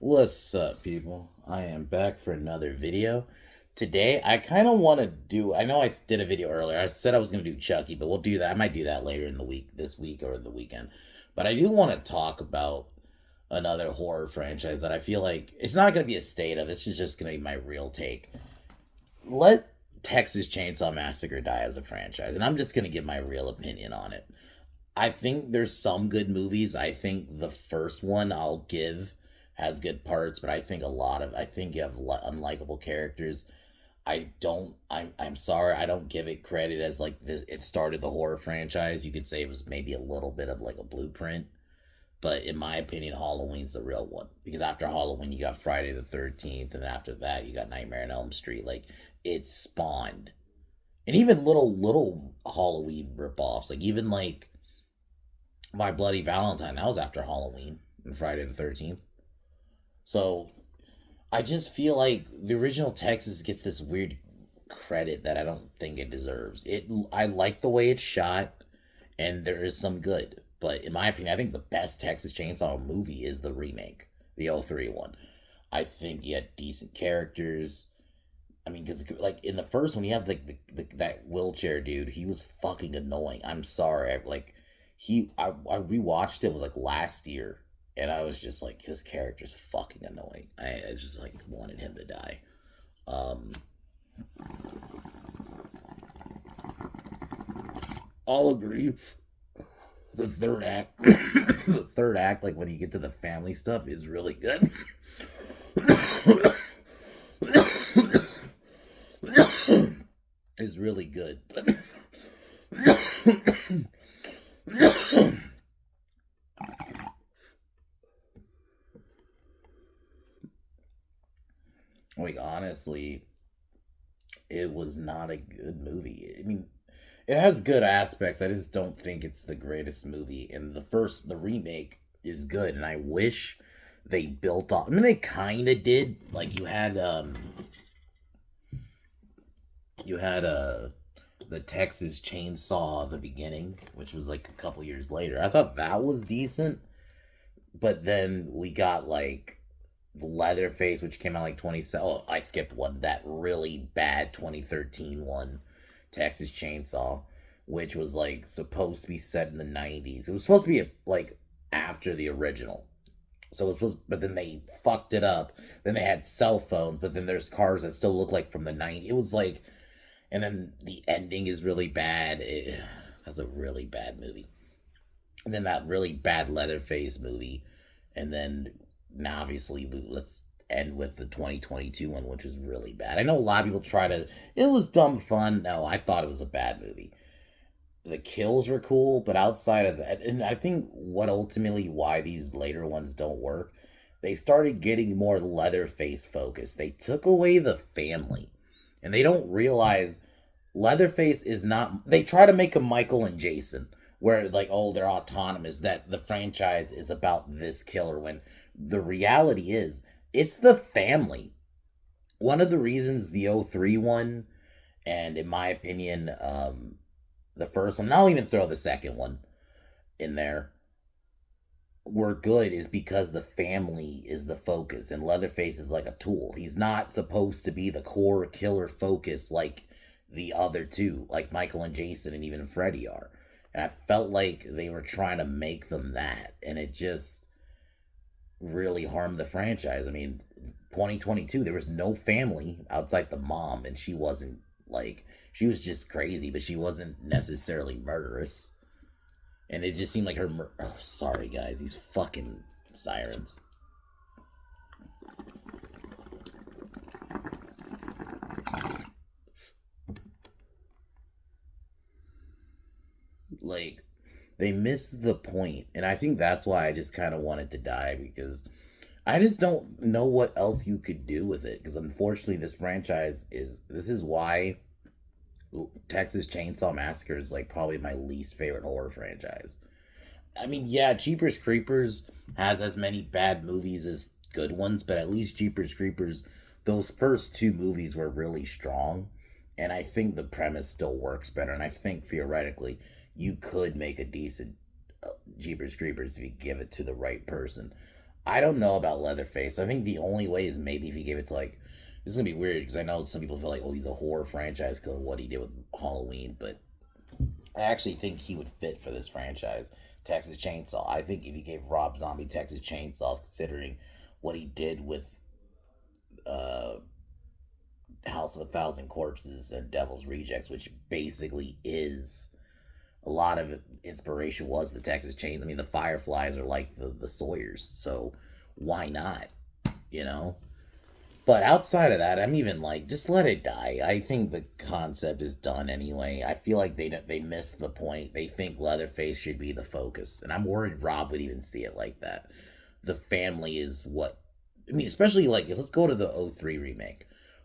What's up, people? I am back for another video. Today, I kind of want to do. I know I did a video earlier. I said I was going to do Chucky, but we'll do that. I might do that later in the week, this week or the weekend. But I do want to talk about another horror franchise that I feel like it's not going to be a state of. This is just going to be my real take. Let Texas Chainsaw Massacre die as a franchise, and I'm just going to give my real opinion on it. I think there's some good movies. I think the first one I'll give has good parts, but I think you have unlikable characters. I'm sorry, I don't give it credit as like this it started the horror franchise. You could say it was maybe a little bit of like a blueprint, but in my opinion Halloween's the real one because after Halloween you got Friday the 13th and after that you got Nightmare on Elm Street. Like it spawned. And even little Halloween ripoffs, like even like My Bloody Valentine, that was after Halloween and Friday the 13th. So I just feel like the original Texas gets this weird credit that I don't think it deserves. I like the way it's shot, and there is some good, but in my opinion, I think the best Texas Chainsaw movie is the remake, the '03 one. I think you had decent characters. I mean, because like in the first one, you have like that wheelchair dude. He was fucking annoying. I'm sorry. I rewatched it. It was like last year, and I was just like, his character's fucking annoying. I just like wanted him to die. Um, I'll agree. The third act, the third act, like when you get to the family stuff, is really good. Is really good, but like honestly, it was not a good movie. I mean, it has good aspects. I just don't think it's the greatest movie. And the remake is good, and I wish they built on. I mean, they kind of did. Like you had the Texas Chainsaw the beginning, which was like a couple years later. I thought that was decent, but then we got like Leatherface, which came out like 27. Oh, I skipped one. That really bad 2013 one, Texas Chainsaw, which was like supposed to be set in the 90s. It was supposed to be like after the original. So it was supposed, but then they fucked it up. Then they had cell phones, but then there's cars that still look like from the 90s. It was like, and then the ending is really bad. That's a really bad movie. And then that really bad Leatherface movie, and then now obviously let's end with the 2022 one, which was really bad. I know a lot of people try to. It was dumb fun. No, I thought it was a bad movie. The kills were cool, but outside of that, and I think what ultimately why these later ones don't work, they started getting more Leatherface focused. They took away the family, and they don't realize Leatherface is not. They try to make a Michael and Jason, where like, oh, they're autonomous. That the franchise is about this killer. When the reality is, it's the family. One of the reasons the '03 one, and in my opinion, the first one, and I'll even throw the second one in there, were good is because the family is the focus and Leatherface is like a tool. He's not supposed to be the core killer focus like the other two, like Michael and Jason and even Freddy are. And I felt like they were trying to make them that, and it just really harmed the franchise. I mean, 2022, there was no family outside the mom, and she wasn't like, she was just crazy, but she wasn't necessarily murderous. And it just seemed like her. Oh, sorry, guys, these fucking sirens. Like, they missed the point, and I think that's why I just kind of wanted to die because I just don't know what else you could do with it. Because unfortunately, this franchise is. This is why Texas Chainsaw Massacre is like probably my least favorite horror franchise. I mean, yeah, Jeepers Creepers has as many bad movies as good ones, but at least Jeepers Creepers, those first two movies were really strong, and I think the premise still works better. And I think theoretically, you could make a decent Jeepers Creepers if you give it to the right person. I don't know about Leatherface. I think the only way is maybe if he gave it to like. This is gonna be weird because I know some people feel like, oh, he's a horror franchise because of what he did with Halloween, but I actually think he would fit for this franchise. Texas Chainsaw. I think if he gave Rob Zombie Texas Chainsaws, considering what he did with uh, House of a Thousand Corpses and Devil's Rejects, which basically is a lot of inspiration was the Texas Chain. I mean, the Fireflies are like the Sawyers, so why not? You know. But outside of that, I'm even like, just let it die. I think the concept is done anyway. I feel like they missed the point. They think Leatherface should be the focus, and I'm worried Rob would even see it like that. The family is what I mean, especially like let's go to the '03 remake.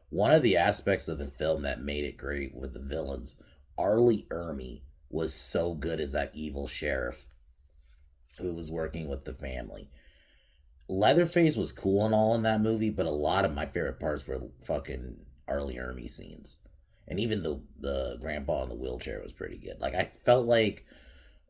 One of the aspects of the film that made it great with the villains, Arlie Ermy was so good as that evil sheriff who was working with the family. Leatherface was cool and all in that movie, but a lot of my favorite parts were fucking Arlie Ermy scenes. And even the grandpa in the wheelchair was pretty good. Like I felt like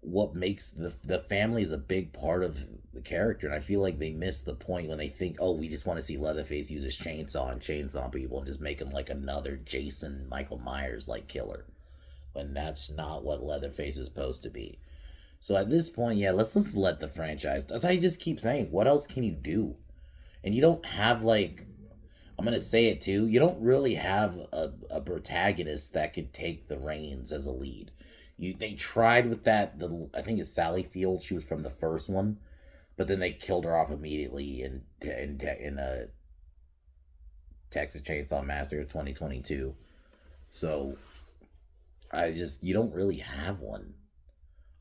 what makes the family is a big part of the character, and I feel like they miss the point when they think, oh, we just want to see Leatherface use his chainsaw and chainsaw people and just make him like another Jason Michael Myers like killer. When that's not what Leatherface is supposed to be. So at this point, yeah, let's just let the franchise. As I just keep saying, what else can you do? And you don't have like, I'm gonna say it too. You don't really have a protagonist that could take the reins as a lead. They tried with that. I think it's Sally Field. She was from the first one, but then they killed her off immediately in a Texas Chainsaw Massacre 2022. So you don't really have one,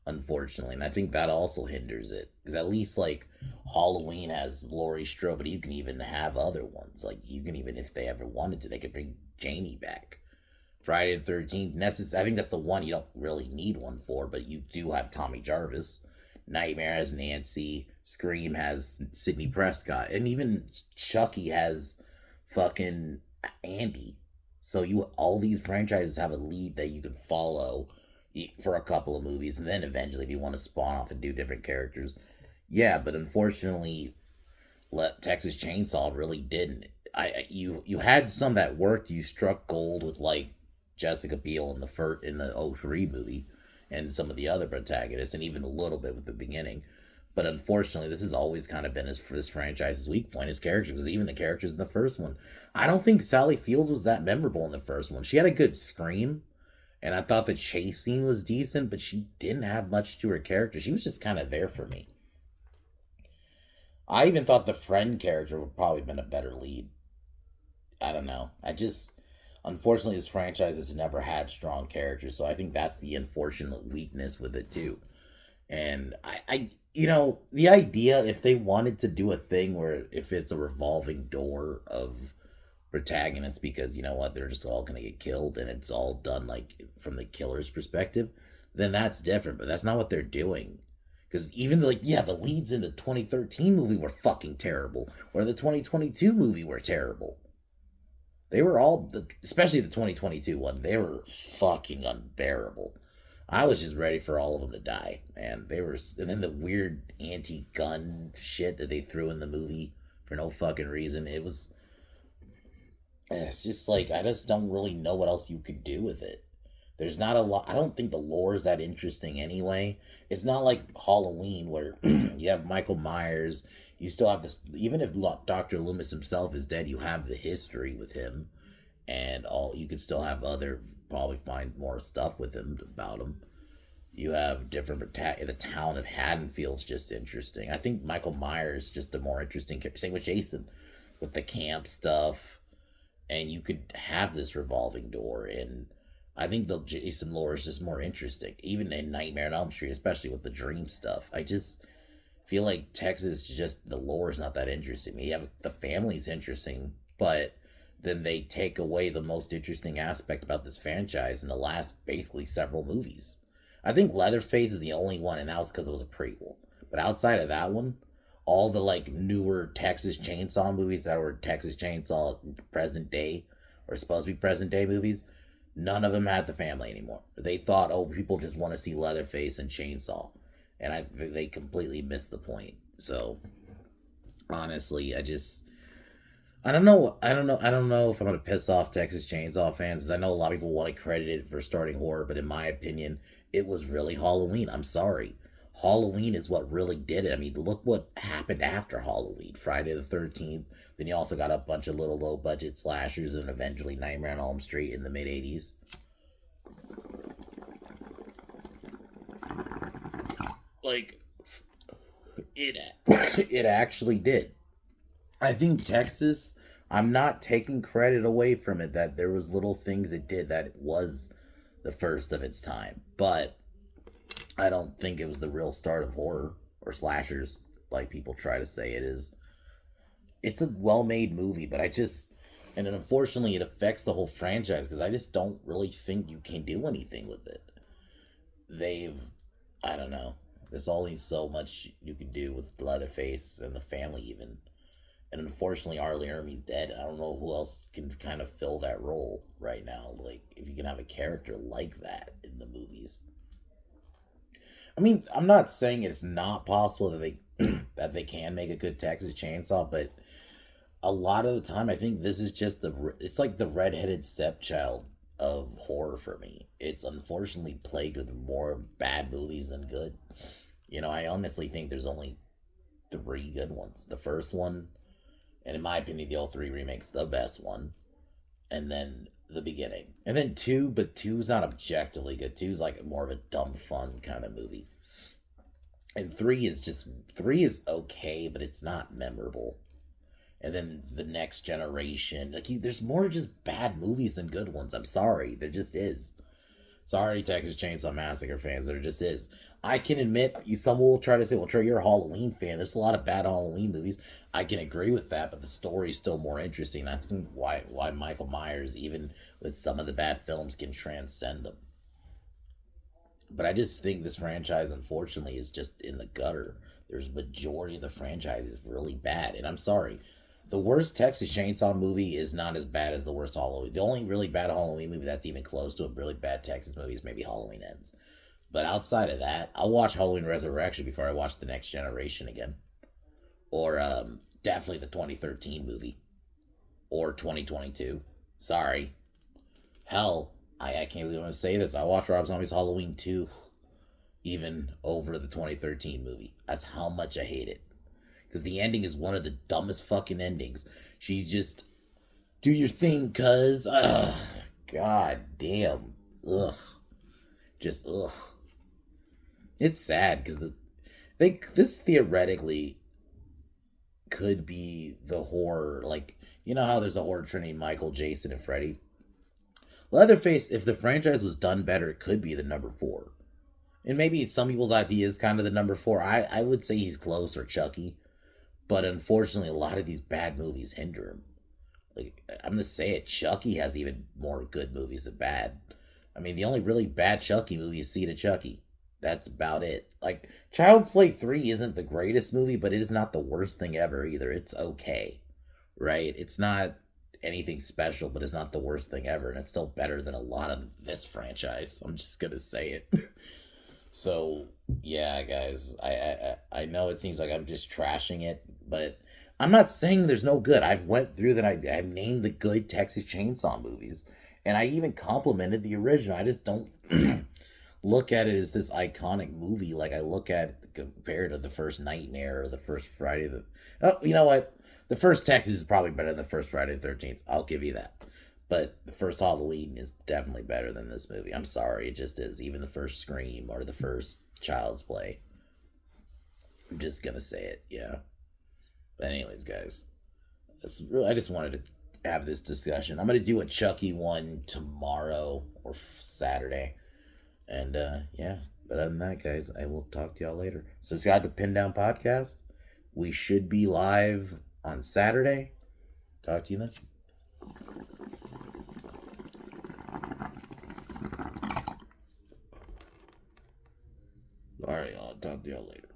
unfortunately, and I think that also hinders it because at least like Halloween has Laurie Strode, but you can even have other ones. Like you can even if they ever wanted to, they could bring Jamie back. Friday the 13th, I think that's the one you don't really need one for, but you do have Tommy Jarvis. Nightmare has Nancy. Scream has Sidney Prescott. And even Chucky has fucking Andy. So all these franchises have a lead that you can follow for a couple of movies, and then eventually if you want to spawn off and do different characters. Yeah, but unfortunately Texas Chainsaw really didn't. You had some that worked. You struck gold with like Jessica Biel in the '03 movie, and some of the other protagonists, and even a little bit with the beginning. But unfortunately, this has always kind of been for this franchise's weak point, his characters, because even the characters in the first one. I don't think Sally Fields was that memorable in the first one. She had a good scream, and I thought the chase scene was decent, but she didn't have much to her character. She was just kind of there for me. I even thought the friend character would probably been a better lead. I don't know. Unfortunately, this franchise has never had strong characters, so I think that's the unfortunate weakness with it too. And the idea if they wanted to do a thing where if it's a revolving door of protagonists, because you know what, they're just all gonna get killed, and it's all done like from the killer's perspective, then that's different. But that's not what they're doing. Because even like, yeah, the leads in the 2013 movie were fucking terrible, or the 2022 movie were terrible. They were especially the 2022 one, they were fucking unbearable. I was just ready for all of them to die, man. And then the weird anti-gun shit that they threw in the movie for no fucking reason. It's just like, I just don't really know what else you could do with it. There's not a lot. I don't think the lore is that interesting anyway. It's not like Halloween where you have Michael Myers. You still have this. Even if Dr. Loomis himself is dead, you have the history with him, and all. You could still have probably find more stuff with him about him. You have different. The town of Haddonfield's just interesting. I think Michael Myers just a more interesting character. Same with Jason, with the camp stuff, and you could have this revolving door and. I think the Jason lore is just more interesting, even in Nightmare on Elm Street, especially with the dream stuff. I just feel like Texas, just the lore is not that interesting. You have the family's interesting, but then they take away the most interesting aspect about this franchise in the last basically several movies. I think Leatherface is the only one, and that was because it was a prequel. But outside of that one, all the like newer Texas Chainsaw movies that were Texas Chainsaw present day or supposed to be present day movies. None of them had the family anymore. They thought, oh, people just want to see Leatherface and Chainsaw. And they completely missed the point. So, Honestly, I don't know if I'm gonna piss off Texas Chainsaw fans. 'Cause I know a lot of people want to credit it for starting horror, but in my opinion, it was really Halloween. I'm sorry. Halloween is what really did it. I mean, look what happened after Halloween. Friday the 13th. Then you also got a bunch of little low budget slashers and eventually Nightmare on Elm Street in the mid 80s. Like, it, it actually did. I think Texas, I'm not taking credit away from it that there was little things it did that was the first of its time. But I don't think it was the real start of horror or slashers like people try to say it is. It's a well-made movie, but and then unfortunately it affects the whole franchise because I just don't really think you can do anything with it. They've I don't know. There's only so much you can do with Leatherface and the family even. And unfortunately, Arlie Ermey's dead. I don't know who else can kind of fill that role right now. Like, if you can have a character like that in the movies. I mean, I'm not saying it's not possible that they that they can make a good Texas Chainsaw, but a lot of the time, I think this is just it's like the redheaded stepchild of horror for me. It's unfortunately plagued with more bad movies than good. I honestly think there's only three good ones. The first one, and in my opinion, the old three remakes, the best one, and then the beginning, and then two, but two's not objectively good. Two's like more of a dumb fun kind of movie, and three is okay, but it's not memorable. And then the next generation, there's more just bad movies than good ones. I'm sorry, there just is. Sorry, Texas Chainsaw Massacre fans, there just is. I can admit, some will try to say, well, Trey, you're a Halloween fan. There's a lot of bad Halloween movies. I can agree with that, but the story's still more interesting. I think why Michael Myers, even with some of the bad films, can transcend them. But I just think this franchise, unfortunately, is just in the gutter. There's majority of the franchise is really bad, and I'm sorry. The worst Texas Chainsaw movie is not as bad as the worst Halloween. The only really bad Halloween movie that's even close to a really bad Texas movie is maybe Halloween Ends. But outside of that, I'll watch Halloween Resurrection before I watch The Next Generation again. Or definitely the 2013 movie. Or 2022. Sorry. Hell, I can't believe I'm going to say this. I watched Rob Zombie's Halloween 2 even over the 2013 movie. That's how much I hate it. Because the ending is one of the dumbest fucking endings. She just, do your thing, cuz. Ugh. God damn. Ugh. Just, ugh. It's sad because this theoretically could be the horror. Like, you know how there's a horror trinity, Michael, Jason, and Freddy? Leatherface, if the franchise was done better, it could be the number four. And maybe in some people's eyes, he is kind of the number four. I would say he's close, or Chucky. But unfortunately, a lot of these bad movies hinder him. Like, I'm gonna say it, Chucky has even more good movies than bad. I mean, the only really bad Chucky movie is Seed of Chucky. That's about it. Like, Child's Play 3 isn't the greatest movie, but it is not the worst thing ever either. It's okay, right? It's not anything special, but it's not the worst thing ever, and it's still better than a lot of this franchise. I'm just gonna say it. So, yeah, guys, I know it seems like I'm just trashing it, but I'm not saying there's no good. I've went through that. I've named the good Texas Chainsaw movies, and I even complimented the original. I just don't look at it as this iconic movie like I look at it compared to the first Nightmare or the first Friday. Oh, you know what? The first Texas is probably better than the first Friday the 13th. I'll give you that. But the first Halloween is definitely better than this movie. I'm sorry, it just is. Even the first Scream or the first Child's Play. I'm just gonna say it, yeah. But anyways, guys, I just wanted to have this discussion. I'm gonna do a Chucky one tomorrow or Saturday, and yeah. But other than that, guys, I will talk to y'all later. Subscribe to Pin Down Podcast. We should be live on Saturday. Talk to you then. Alright, I'll talk to y'all later.